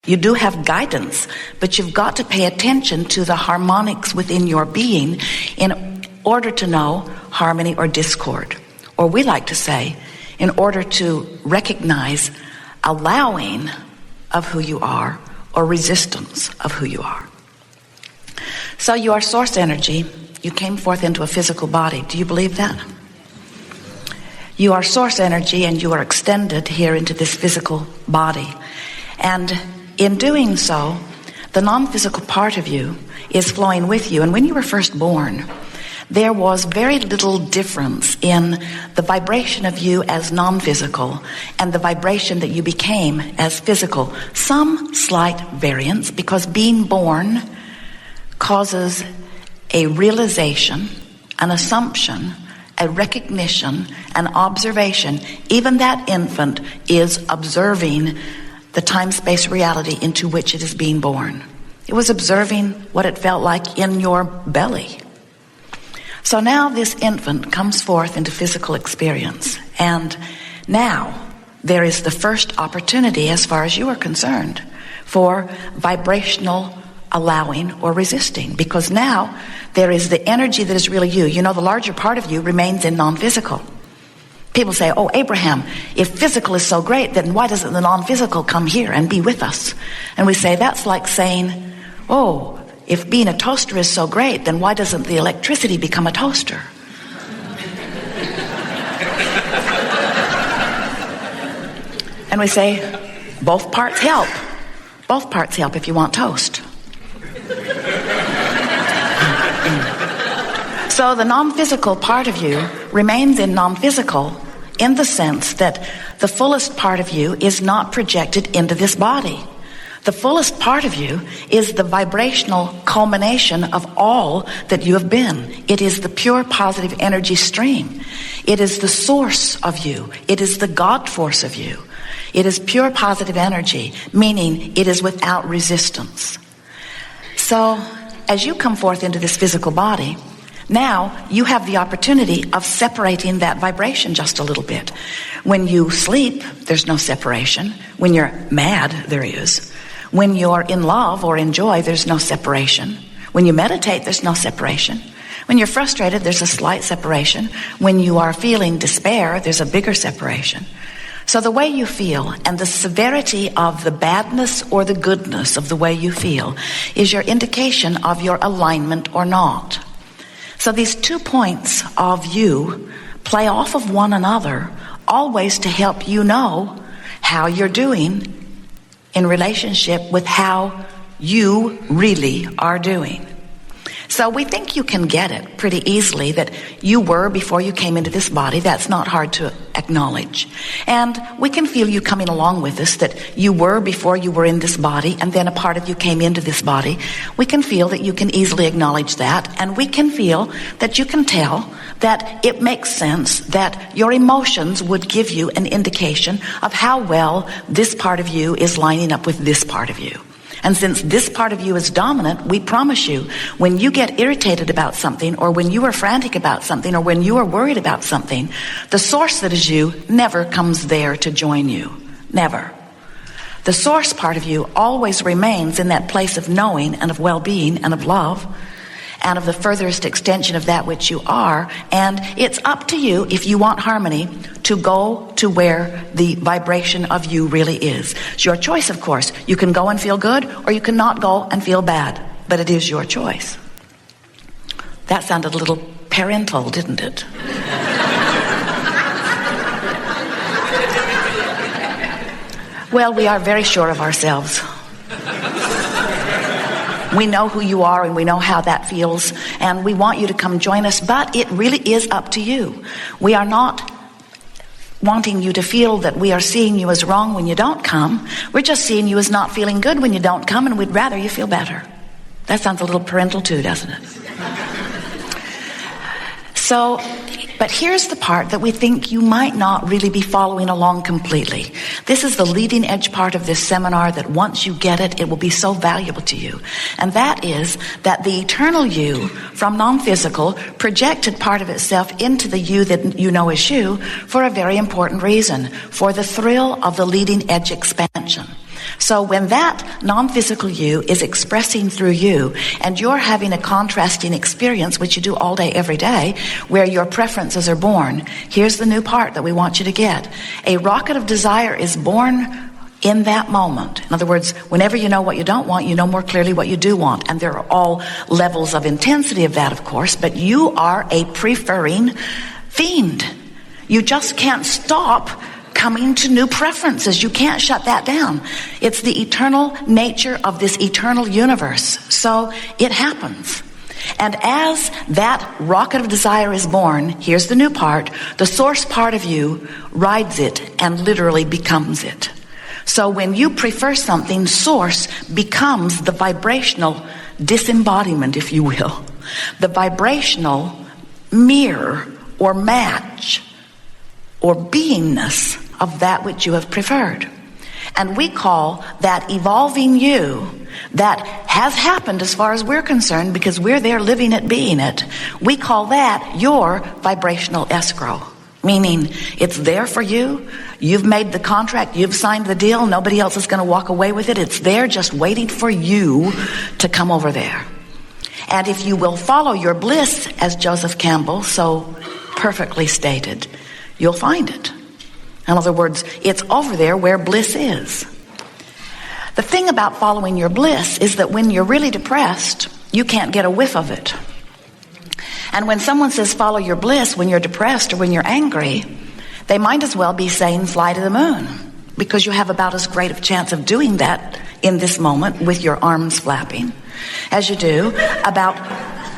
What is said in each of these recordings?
You do have guidance, but you've got to pay attention to the harmonics within your being in order to know harmony or discord. Or we like to say, in order to recognize allowing of who you are or resistance of who you are. So you are source energy. You came forth into a physical body. Do you believe that? You are source energy and you are extended here into this physical body. And in doing so, the non-physical part of you is flowing with you. And when you were first born, there was very little difference in the vibration of you as non-physical and the vibration that you became as physical. Some slight variance, because being born causes a realization, an assumption, a recognition, an observation. Even that infant is observing the time-space reality into which it is being born. It was observing what it felt like in your belly. So now this infant comes forth into physical experience, and now there is the first opportunity, as far as you are concerned, for vibrational allowing or resisting, because now there is the energy that is really you. You know, the larger part of you remains in non-physical. People say, oh, Abraham, if physical is so great, then why doesn't the non-physical come here and be with us? And we say, that's like saying, oh, if being a toaster is so great, then why doesn't the electricity become a toaster? And we say, both parts help. Both parts help if you want toast. So the non-physical part of you remains in non-physical in the sense that the fullest part of you is not projected into this body. The fullest part of you is the vibrational culmination of all that you have been. It is the pure positive energy stream. It is the source of you. It is the God force of you. It is pure positive energy, meaning it is without resistance. So as you come forth into this physical body, now you have the opportunity of separating that vibration just a little bit. When you sleep, there's no separation. When you're mad, there is. When you're in love or in joy, there's no separation. When you meditate, there's no separation. When you're frustrated, there's a slight separation. When you are feeling despair, there's a bigger separation. So the way you feel and the severity of the badness or the goodness of the way you feel is your indication of your alignment or not. So these 2 points of you play off of one another, always to help you know how you're doing in relationship with how you really are doing. So we think you can get it pretty easily that you were before you came into this body. That's not hard to acknowledge. And we can feel you coming along with us, that you were before you were in this body, and then a part of you came into this body. We can feel that you can easily acknowledge that, and we can feel that you can tell that it makes sense that your emotions would give you an indication of how well this part of you is lining up with this part of you. And since this part of you is dominant, we promise you, when you get irritated about something, or when you are frantic about something, or when you are worried about something, the source that is you never comes there to join you. Never. The source part of you always remains in that place of knowing and of well-being and of love and of the furthest extension of that which you are. And it's up to you, if you want harmony, to go to where the vibration of you really is. It's your choice, of course. You can go and feel good, or you can not go and feel bad. But it is your choice. That sounded a little parental, didn't it? Well, we are very sure of ourselves. We know who you are and we know how that feels, and we want you to come join us, but it really is up to you. We are not wanting you to feel that we are seeing you as wrong when you don't come. We're just seeing you as not feeling good when you don't come, and we'd rather you feel better. That sounds a little parental too, doesn't it? So, but here's the part that we think you might not really be following along completely. This is the leading edge part of this seminar that once you get it, it will be so valuable to you. And that is that the eternal you from non-physical projected part of itself into the you that you know as you for a very important reason, for the thrill of the leading edge expansion. So when that non-physical you is expressing through you, and you're having a contrasting experience, which you do all day, every day, where your preferences are born, here's the new part that we want you to get. A rocket of desire is born in that moment. In other words, whenever you know what you don't want, you know more clearly what you do want. And there are all levels of intensity of that, of course, but you are a preferring fiend. You just can't stop coming to new preferences. You can't shut that down. It's the eternal nature of this eternal universe. So it happens. And as that rocket of desire is born, here's the new part, the source part of you rides it and literally becomes it. So when you prefer something, source becomes the vibrational disembodiment, if you will. The vibrational mirror or match or beingness of that which you have preferred. And we call that evolving you that has happened as far as we're concerned, because we're there living it, being it. We call that your vibrational escrow. Meaning it's there for you. You've made the contract. You've signed the deal. Nobody else is going to walk away with it. It's there just waiting for you to come over there. And if you will follow your bliss, as Joseph Campbell so perfectly stated, you'll find it. In other words, it's over there where bliss is. The thing about following your bliss is that when you're really depressed, you can't get a whiff of it. And when someone says follow your bliss when you're depressed or when you're angry, they might as well be saying fly to the moon, because you have about as great a chance of doing that in this moment with your arms flapping as you do about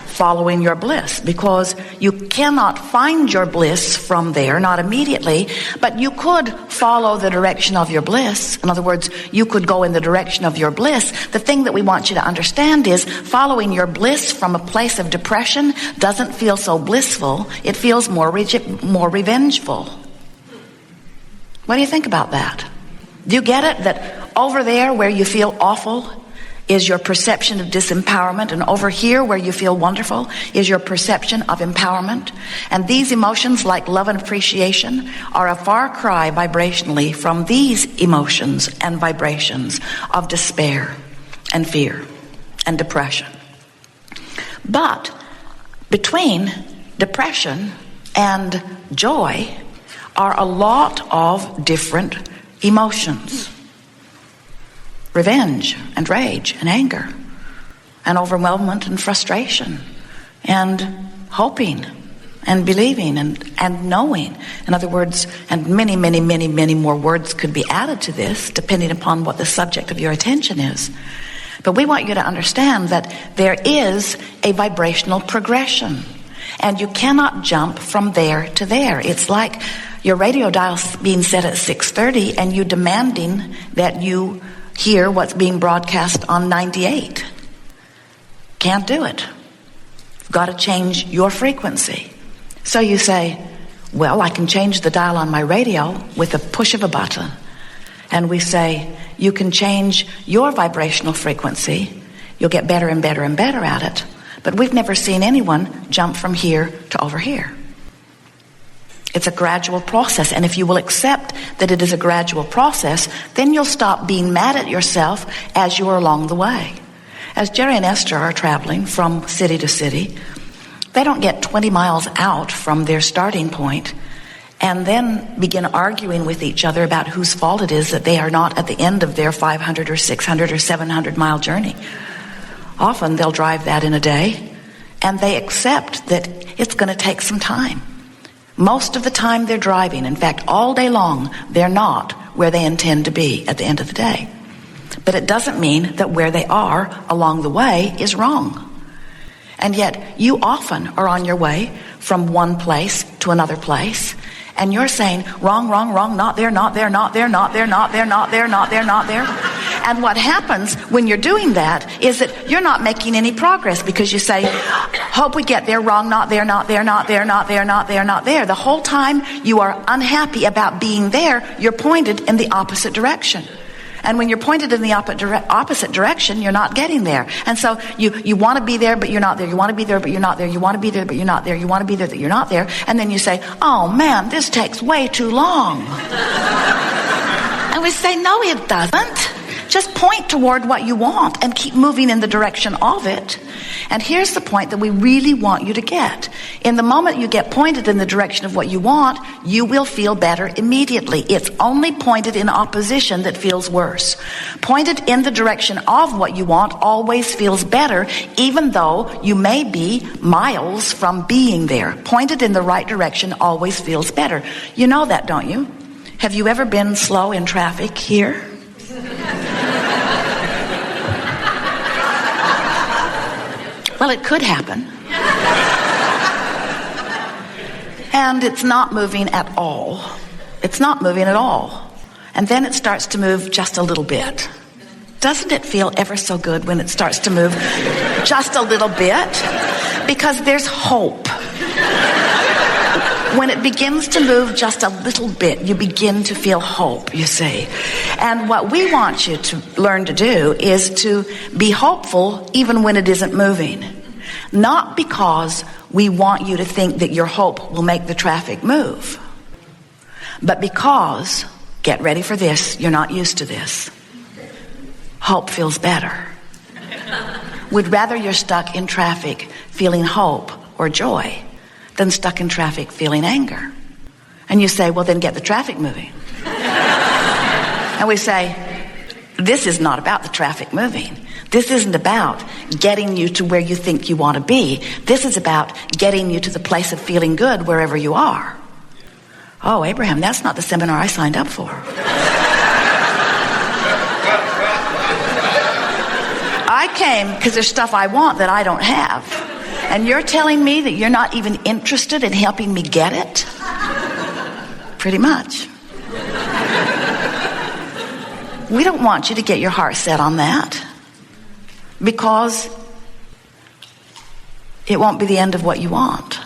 following your bliss, because you cannot find your bliss from there, not immediately, but you could follow the direction of your bliss. In other words, you could go in the direction of your bliss. The thing that we want you to understand is following your bliss from a place of depression doesn't feel so blissful. It feels more revengeful. What do you think about that? Do you get it? That over there where you feel awful is your perception of disempowerment, and over here where you feel wonderful is your perception of empowerment. And these emotions, like love and appreciation, are a far cry vibrationally from these emotions and vibrations of despair and fear and depression. But between depression and joy are a lot of different emotions. Revenge and rage and anger and overwhelmment and frustration and hoping and believing and knowing. In other words, and many, many, many, many more words could be added to this depending upon what the subject of your attention is. But we want you to understand that there is a vibrational progression, and you cannot jump from there to there. It's like your radio dial being set at 6:30 and you demanding that you hear what's being broadcast on 98. Can't do it. You've got to change your frequency. So you say, well, I can change the dial on my radio with a push of a button. And we say, you can change your vibrational frequency. You'll get better and better and better at it. But we've never seen anyone jump from here to over here. It's a gradual process, and if you will accept that it is a gradual process, then you'll stop being mad at yourself as you are along the way. As Jerry and Esther are traveling from city to city, they don't get 20 miles out from their starting point and then begin arguing with each other about whose fault it is that they are not at the end of their 500 or 600 or 700 mile journey. Often they'll drive that in a day, and they accept that it's going to take some time. Most of the time they're driving. In fact, all day long, they're not where they intend to be at the end of the day. But it doesn't mean that where they are along the way is wrong. And yet, you often are on your way from one place to another place, and you're saying, wrong, wrong, wrong, not there, not there, not there, not there, not there, not there, not there, not there. And what happens when you're doing that is that you're not making any progress, because you say, hope we get there, wrong, not there, not there, not there, not there, not there, not there. The whole time you are unhappy about being there, you're pointed in the opposite direction. And when you're pointed in the opposite direction, you're not getting there. And so you want to be there, but you're not there. You want to be there, but you're not there. You want to be there, but you're not there. You want to be there, but you're not there. And then you say, oh man, this takes way too long. And we say, no, it doesn't. Just point toward what you want and keep moving in the direction of it. And here's the point that we really want you to get. In the moment you get pointed in the direction of what you want, you will feel better immediately. It's only pointed in opposition that feels worse. Pointed in the direction of what you want always feels better, even though you may be miles from being there. Pointed in the right direction always feels better. You know that, don't you? Have you ever been slow in traffic here? Well, it could happen. And it's not moving at all. It's not moving at all. And then it starts to move just a little bit. Doesn't it feel ever so good when it starts to move just a little bit? Because there's hope. When it begins to move just a little bit, you begin to feel hope, you see. And what we want you to learn to do is to be hopeful even when it isn't moving. Not because we want you to think that your hope will make the traffic move, but because, get ready for this, you're not used to this, hope feels better. We'd rather you're stuck in traffic feeling hope or joy than stuck in traffic feeling anger. And you say, well, then get the traffic moving. And we say, this is not about the traffic moving. This isn't about getting you to where you think you want to be. This is about getting you to the place of feeling good wherever you are. Oh, Abraham, that's not the seminar I signed up for. I came because there's stuff I want that I don't have. And you're telling me that you're not even interested in helping me get it? Pretty much. We don't want you to get your heart set on that, because it won't be the end of what you want.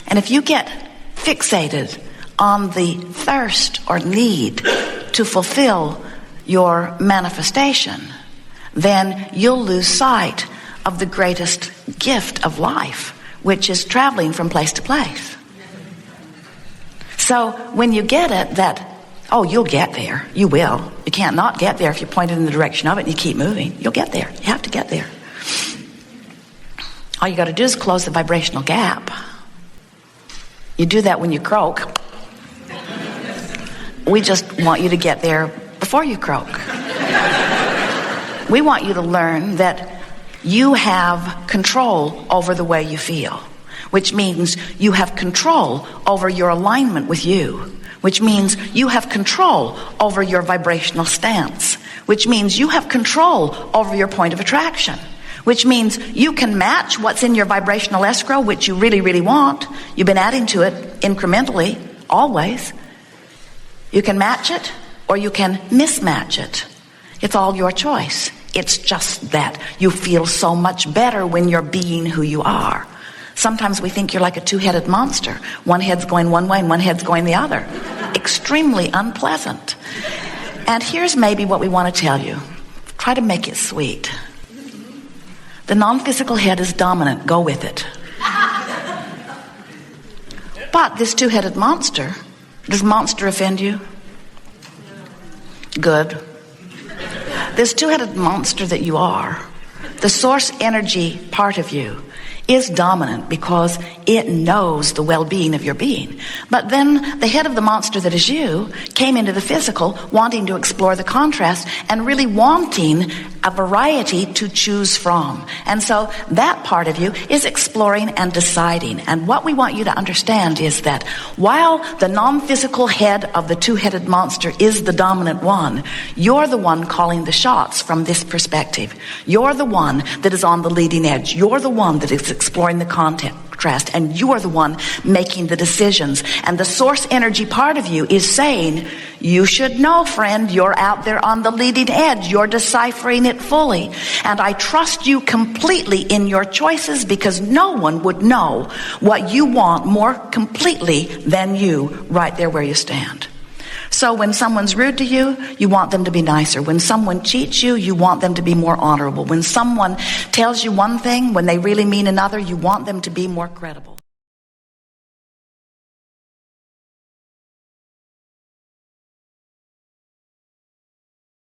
And if you get fixated on the thirst or need to fulfill your manifestation, then you'll lose sight of the greatest gift of life, which is traveling from place to place. So when you get it that, oh, you'll get there. You will. You can't not get there if you point it in the direction of it and you keep moving. You'll get there. You have to get there. All you got to do is close the vibrational gap. You do that when you croak. We just want you to get there before you croak. We want you to learn that you have control over the way you feel, which means you have control over your alignment with you, which means you have control over your vibrational stance, which means you have control over your point of attraction, which means you can match what's in your vibrational escrow, which you really, really want. You've been adding to it incrementally, always. You can match it or you can mismatch it. It's all your choice. It's just that you feel so much better when you're being who you are. Sometimes we think you're like a two-headed monster. One head's going one way and one head's going the other. Extremely unpleasant. And here's maybe what we want to tell you. Try to make it sweet. The non-physical head is dominant. Go with it. But this two-headed monster, does monster offend you? Good. This two-headed monster that you are, the source energy part of you, is dominant because it knows the well-being of your being. But then the head of the monster that is you came into the physical wanting to explore the contrast and really wanting a variety to choose from. And so that part of you is exploring and deciding. And what we want you to understand is that while the non-physical head of the two-headed monster is the dominant one, you're the one calling the shots from this perspective. You're the one that is on the leading edge. You're the one that is exploring the contrast, and you are the one making the decisions. And the source energy part of you is saying, you should know, friend, you're out there on the leading edge. You're deciphering it fully. And I trust you completely in your choices, because no one would know what you want more completely than you right there where you stand. So when someone's rude to you, you want them to be nicer. When someone cheats you, you want them to be more honorable. When someone tells you one thing, when they really mean another, you want them to be more credible.